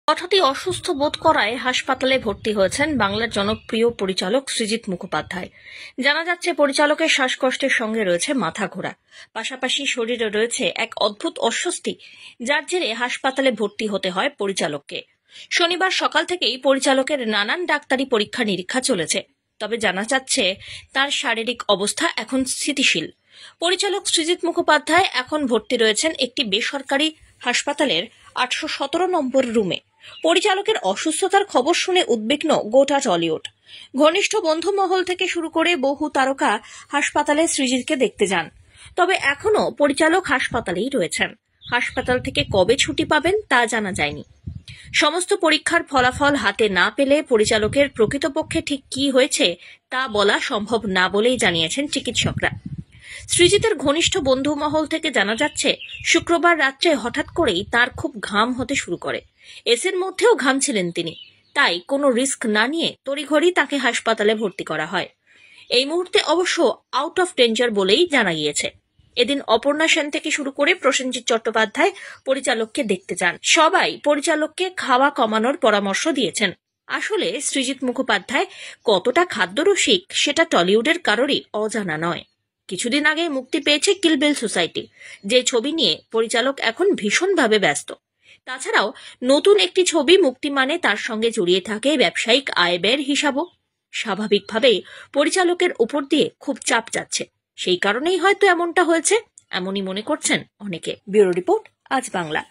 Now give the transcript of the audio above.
হঠাৎই অসুস্থ বোধ করায় হাসপাতালে ভর্তি হয়েছেন বাংলার জনপ্রিয় পরিচালক সৃজিত মুখোপাধ্যায়। জানা যাচ্ছে পরিচালকের শ্বাসকষ্টের সঙ্গে রয়েছে মাথা ঘোরা, পাশাপাশি শরীরে রয়েছে এক অদ্ভুত অস্বস্তি, যার জেরে হাসপাতালে ভর্তি হতে হয় পরিচালককে। শনিবার সকাল থেকেই পরিচালকের নানান ডাক্তারি পরীক্ষা নিরীক্ষা চলেছে, তবে জানা যাচ্ছে তার শারীরিক অবস্থা এখন স্থিতিশীল। পরিচালক সৃজিত মুখোপাধ্যায় এখন ভর্তি রয়েছেন একটি বেসরকারি হাসপাতালের 817 নম্বর রুমে। পরিচালকের অসুস্থতার খবর শুনে উদ্বিগ্ন গোটা টলিউড। ঘনিষ্ঠ বন্ধু মহল থেকে শুরু করে বহু তারকা হাসপাতালে সৃজিতকে দেখতে যান, তবে এখনো পরিচালক হাসপাতালেই রয়েছেন। হাসপাতাল থেকে কবে ছুটি পাবেন তা জানা যায়নি। সমস্ত পরীক্ষার ফলাফল হাতে না পেলে পরিচালকের প্রকৃতপক্ষে ঠিক কি হয়েছে তা বলা সম্ভব না বলেই জানিয়েছেন চিকিৎসকরা। সৃজিতের ঘনিষ্ঠ বন্ধু মহল থেকে জানা যাচ্ছে, শুক্রবার রাত্রে হঠাৎ করেই তার খুব ঘাম হতে শুরু করে। এসির মধ্যেও ঘামছিলেন তিনি, তাই কোনো রিস্ক না নিয়ে তড়িঘড়ি তাকে হাসপাতালে ভর্তি করা হয়। এই মুহূর্তে অবশ্য আউট অফ ডেঞ্জার বলেই জানা গিয়েছে। এদিন অপর্ণা সেন থেকে শুরু করে প্রসেনজিৎ চট্টোপাধ্যায় পরিচালককে দেখতে যান। সবাই পরিচালককে খাওয়া কমানোর পরামর্শ দিয়েছেন। আসলে সৃজিত মুখোপাধ্যায় কতটা খাদ্যরসিক সেটা টলিউডের কারোরই অজানা নয়। কিছুদিন আগে মুক্তি পেয়েছে কিল বিল সোসাইটি, যে ছবি নিয়ে পরিচালক এখন ভীষণভাবে ব্যস্ত। তাছাড়াও নতুন একটি ছবি মুক্তি মানে তার সঙ্গে জড়িয়ে থাকে ব্যবসায়িক আয় ব্যয়ের হিসাবও। স্বাভাবিকভাবেই পরিচালকের উপর দিয়ে খুব চাপ যাচ্ছে, সেই কারণেই হয়তো এমনটা হয়েছে, এমনই মনে করছেন অনেকে। ব্যুরো রিপোর্ট, আজ বাংলা।